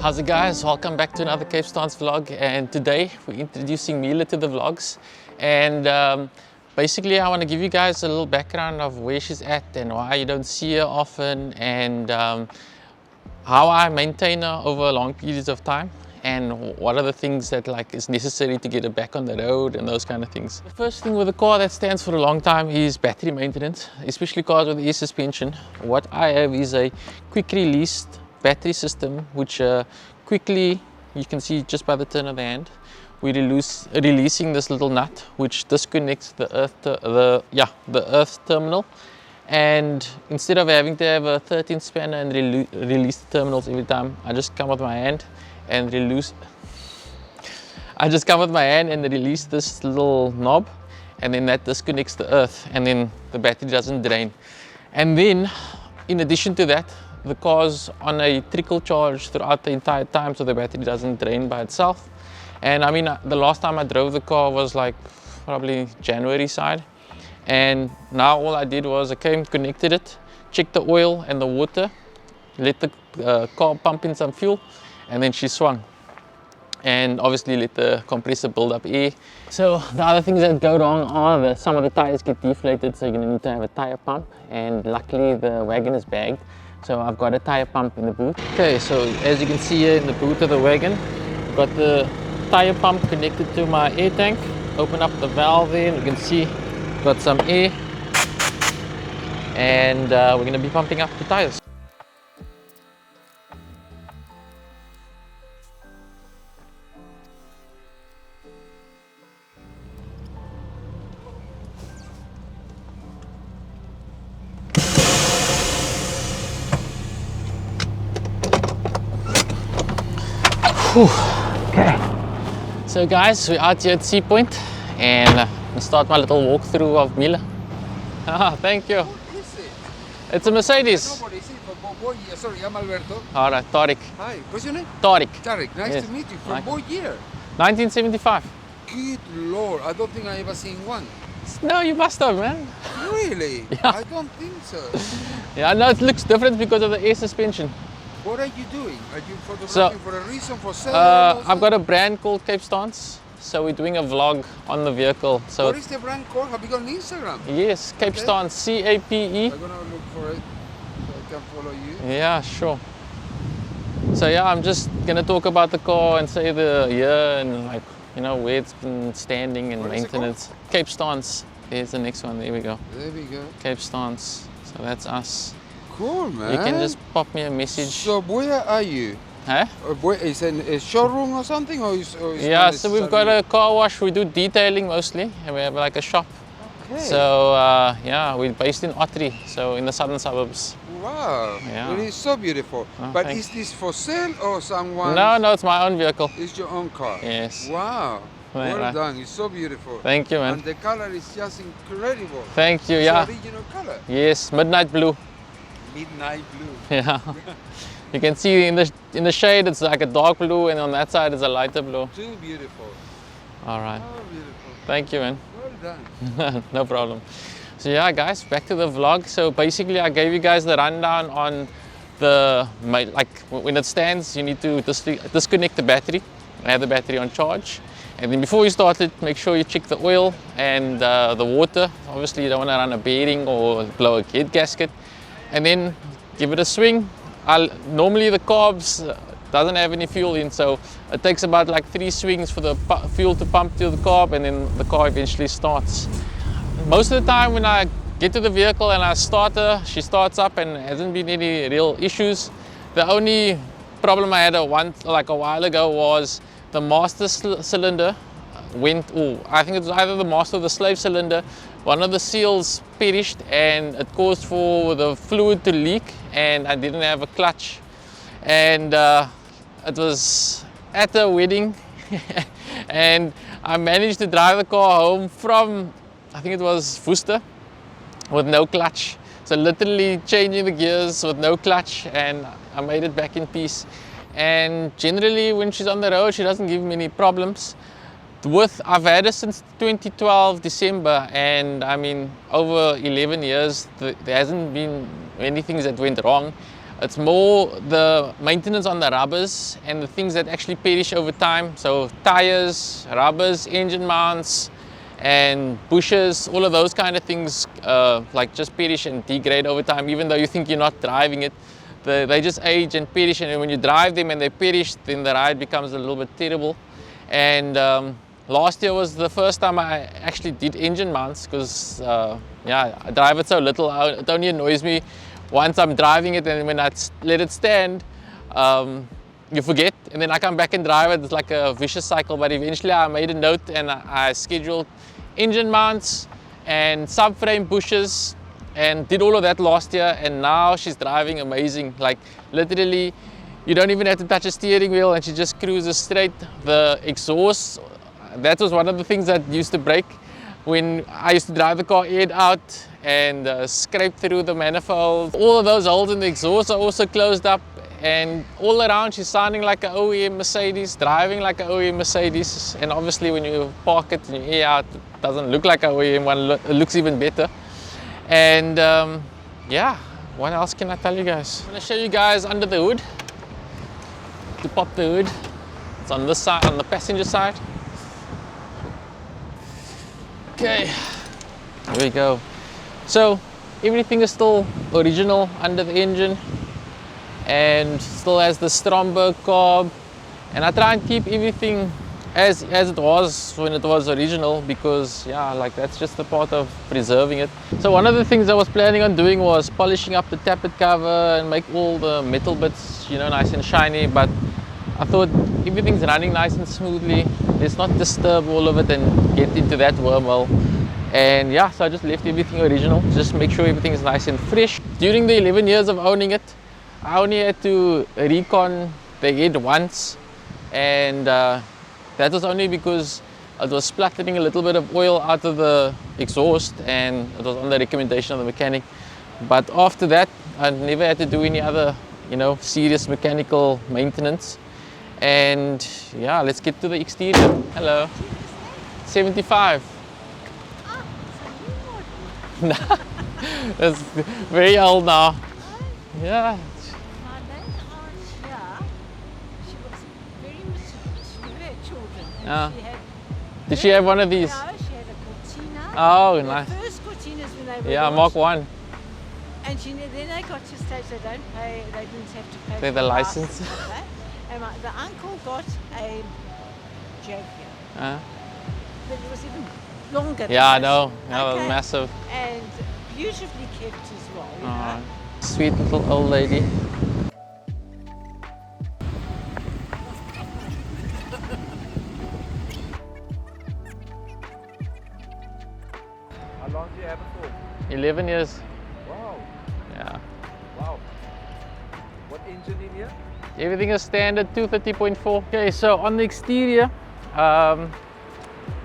How's it guys? Welcome back to another Capestance vlog, and today we're introducing Mila to the vlogs. And basically I want to give you guys a little background of where she's at and why you don't see her often, and how I maintain her over long periods of time, and what are the things that is necessary to get her back on the road and those kind of things. The first thing with a car that stands for a long time is battery maintenance, especially cars with air suspension. What I have is a quick released battery system, which quickly, you can see just by the turn of the hand, we're releasing this little nut which disconnects the earth terminal. And instead of having to have a 13 spanner and release the terminals every time, I just come with my hand and release this little knob, and then that disconnects the earth, and then the battery doesn't drain. And then in addition to that, the car's on a trickle charge throughout the entire time, so the battery doesn't drain by itself. And I mean, the last time I drove the car was like probably January side, and now all I did was I came, connected it, checked the oil and the water, let the car pump in some fuel, and then she swung. And obviously let the compressor build up air. So the other things that go wrong are that some of the tires get deflated, so you're going to need to have a tire pump, and luckily the wagon is bagged, so I've got a tire pump in the boot. Okay, so as you can see here in the boot of the wagon, I've got the tire pump connected to my air tank. Open up the valve there and you can see got some air, and we're going to be pumping up the tires. Okay, so guys, we're out here at Seapoint, and I'll start my little walkthrough of Mila. Ah, thank you. What is it? It's a Mercedes. Nobody is it, but sorry, I'm Alberto. Alright, Tariq. Hi, what's your name? Tariq. Tariq, nice Yes. to meet you. From Like- what year? 1975. Good Lord, I don't think I ever seen one. No, you must have, man. Really? Yeah. I don't think so. Yeah, I know it looks different because of the air suspension. What are you doing? Are you photographing for a reason, for sale? I've got a brand called Capestance, so we're doing a vlog on the vehicle. So What is the brand called? Have you got an Instagram? yes, Capestance, C-A-P-E. I'm gonna look for it so I can follow you. Yeah, sure. So yeah, I'm just gonna talk about the car and say the year and where it's been standing and What is it maintenance. Capestance. There's the next one. There we go. There we go. Capestance. So that's us. Cool, man. You can just pop me a message. So where are you? Huh? Where, is it a showroom or something? Or is Yeah, so we've got a car wash. We do detailing mostly, and we have like a shop. Okay. So yeah, we're based in Ottery, so in the southern suburbs. Wow, Yeah. it is so beautiful. Oh, But thanks. is this for sale or someone? No, it's my own vehicle. It's your own car? Yes. Wow, Right, well right. done, it's so beautiful. Thank you, man. And the color is just incredible. Thank you. It's Yeah. the original color. Yes, midnight blue. Midnight blue. Yeah. You can see in the shade it's like a dark blue, and on that side it's a lighter blue. Too beautiful. All right. Oh, beautiful. Thank you, man. Well done. No problem. So yeah, guys, back to the vlog. So basically I gave you guys the rundown on when it stands, you need to disconnect the battery and have the battery on charge. And then before you start it, make sure you check the oil and the water. Obviously you don't want to run a bearing or blow a head gasket. And then give it a swing. Normally the carbs doesn't have any fuel in, so it takes about 3 swings for the fuel to pump to the carb, and then the car eventually starts. Most of the time when I get to the vehicle and I start her, she starts up and hasn't been any real issues. The only problem I had a while ago was the master cylinder went, I think it was either the master or the slave cylinder. One of the seals perished and it caused for the fluid to leak, and I didn't have a clutch. And it was at a wedding and I managed to drive the car home from, I think it was Worcester, with no clutch. So literally changing the gears with no clutch, and I made it back in peace. And generally when she's on the road, she doesn't give me any problems. I've had her since 2012 December, and I mean over 11 years there hasn't been many things that went wrong. It's more the maintenance on the rubbers and the things that actually perish over time. So tires, rubbers, engine mounts, and bushes, all of those kind of things like just perish and degrade over time, even though you think you're not driving it. They just age and perish, and when you drive them and they perish, then the ride becomes a little bit terrible. And last year was the first time I actually did engine mounts, because yeah, I drive it so little. It only annoys me once I'm driving it, and when I let it stand, you forget, and then I come back and drive it. It's like a vicious cycle. But eventually I made a note and I scheduled engine mounts and subframe bushes and did all of that last year, and now she's driving amazing. Like literally you don't even have to touch a steering wheel and she just cruises straight. The exhaust, that was one of the things that used to break when I used to drive the car head out and scrape through the manifold. All of those holes in the exhaust are also closed up, and all around she's sounding like an OEM Mercedes, driving like an OEM Mercedes. And obviously when you park it and you air out, it doesn't look like an OEM one, it looks even better. And yeah, what else can I tell you guys? I'm going to show you guys under the hood. To pop the hood, it's on this side, on the passenger side. Okay, there we go. So everything is still original under the engine and still has the Stromberg carb, and I try and keep everything as it was when it was original, because yeah, like that's just a part of preserving it. So one of the things I was planning on doing was polishing up the tappet cover and make all the metal bits, you know, nice and shiny, but I thought everything's running nice and smoothly, let's not disturb all of it and get into that wormhole. And yeah, so I just left everything original, just make sure everything is nice and fresh. During the 11 years of owning it, I only had to recon the head once, and that was only because it was spluttering a little bit of oil out of the exhaust, and it was on the recommendation of the mechanic. But after that, I never had to do any other, you know, serious mechanical maintenance. And yeah, let's get to the exterior. Hello. 75. That's very old now. Yeah. My late aunt here, she was very mischievous. She never had children. And Yeah. she had Did she have one of these? No, she had a Cortina. Oh, The nice. first Cortinas when they were Yeah, launched. Mark 1. And then they got to stage they don't pay, they didn't have to pay Pay for the license. and all that. And the uncle got a Jaguar. But it was even longer. Yeah, I than know. this. Yeah, Okay. massive. And beautifully kept as well. You know? Sweet little old lady. How long do you have it for? 11 years. Wow, Yeah. wow. What engine in here? Everything is standard 230.4. Okay, so on the exterior,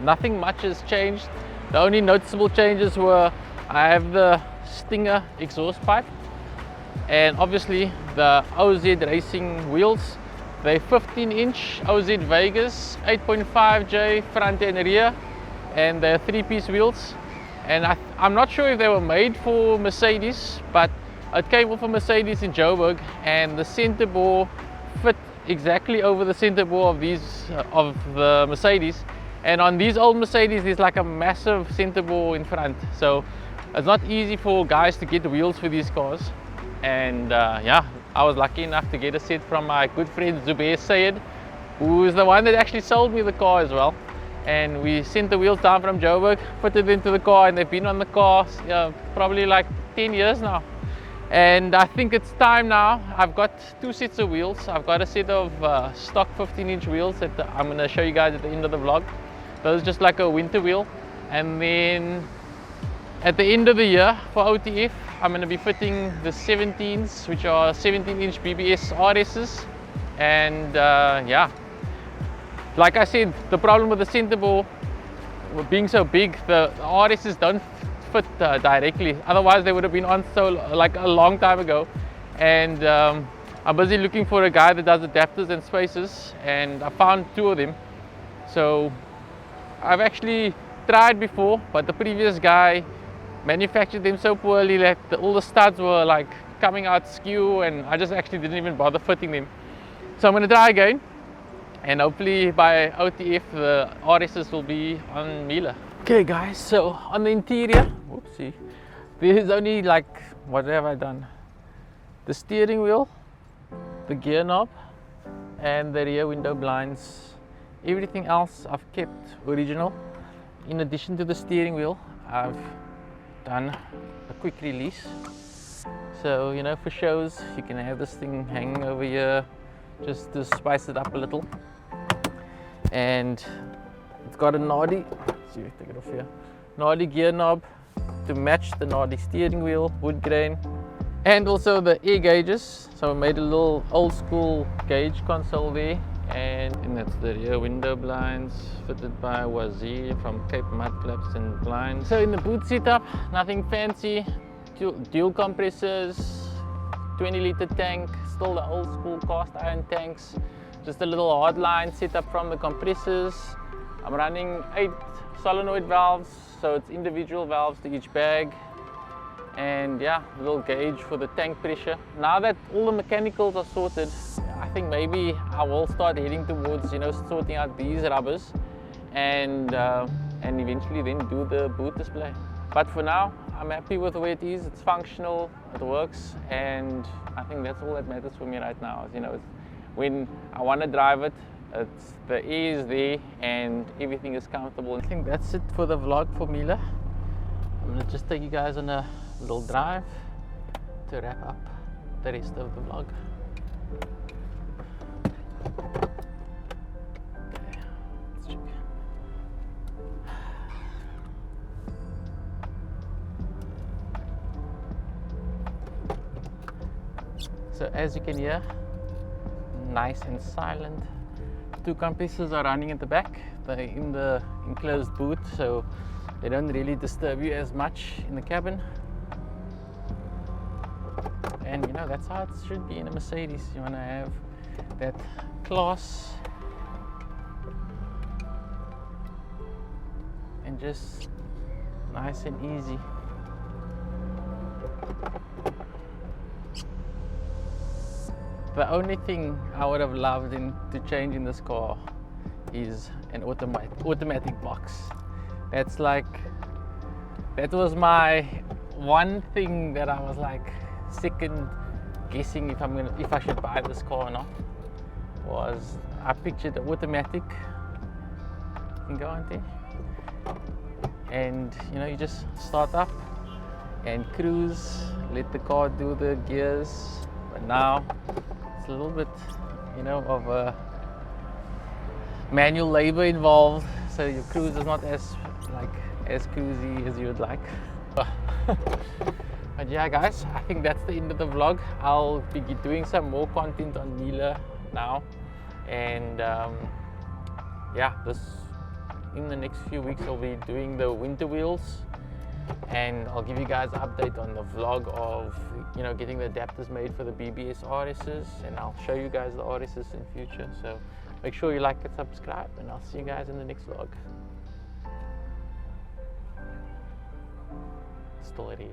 nothing much has changed. The only noticeable changes were I have the Stinger exhaust pipe, and obviously the OZ Racing wheels. They're 15-inch OZ Vegas, 8.5J front and rear, and they're 3-piece wheels. And I'm not sure if they were made for Mercedes, but it came off a Mercedes in Joburg, and the center bore fit exactly over the center bore of these of the Mercedes. And on these old Mercedes, there's like a massive center bore in front, so it's not easy for guys to get wheels for these cars. And yeah, I was lucky enough to get a set from my good friend Zubair Sayed, who is the one that actually sold me the car as well. And we sent the wheels down from Joburg, fitted into the car, and they've been on the car probably like 10 years now. And I think it's time now. I've got 2 sets of wheels. I've got a set of stock 15-inch wheels that I'm going to show you guys at the end of the vlog. Those just like a winter wheel. And then at the end of the year for OTF, I'm going to be fitting the 17s, which are 17-inch BBS RSs. And yeah, like I said, the problem with the center bore being so big, the RSs don't fit directly. Otherwise they would have been on so like a long time ago. And I'm busy looking for a guy that does adapters and spacers, and I found 2 of them. So I've actually tried before, but the previous guy manufactured them so poorly that all the studs were like coming out skew, and I just actually didn't even bother fitting them. So I'm going to try again, and hopefully by OTF the RSs will be on Mila. Okay guys, so on the interior, whoopsie, there is only like, what have I done? The steering wheel, the gear knob, and the rear window blinds. Everything else I've kept original. In addition to the steering wheel, I've done a quick release. So, you know, for shows, you can have this thing hanging over here just to spice it up a little. And it's got a Nardi, let's see if I take it off here, Nardi gear knob to match the Nardi steering wheel, wood grain, and also the air gauges. So I made a little old school gauge console there, and that's the rear window blinds fitted by Wazir from Cape Mud Flaps and Blinds. So in the boot setup, nothing fancy, dual compressors, 20-litre tank, still the old school cast iron tanks, just a little hard line setup from the compressors. I'm running 8 solenoid valves, so it's individual valves to each bag. And yeah, a little gauge for the tank pressure. Now that all the mechanicals are sorted, I think maybe I will start heading towards, you know, sorting out these rubbers and eventually then do the boot display. But for now, I'm happy with the way it is. It's functional, it works, and I think that's all that matters for me right now. You know, when I want to drive it, it's the air is there and everything is comfortable. I think that's it for the vlog for Mila. I'm gonna just take you guys on a little drive to wrap up the rest of the vlog. Okay, let's check. So as you can hear, nice and silent. 2 compressors are running at the back. They're in the enclosed boot, so they don't really disturb you as much in the cabin. And you know, that's how it should be in a Mercedes. You want to have that class and just nice and easy. The only thing I would have loved to change in this car is an automatic box. That's like, that was my one thing that I was like second guessing if I should buy this car or not. Was I pictured the automatic. You can go on there, and you know, you just start up and cruise, let the car do the gears. But now it's a little bit, you know, of a manual labor involved, so your cruise is not as cruisy as you would like. But yeah guys, I think that's the end of the vlog. I'll be doing some more content on Mila now, and yeah, in the next few weeks I'll be doing the winter wheels, and I'll give you guys an update on the vlog of, you know, getting the adapters made for the BBS RSs, and I'll show you guys the RSs in future. So make sure you like and subscribe, and I'll see you guys in the next vlog. Still at 8.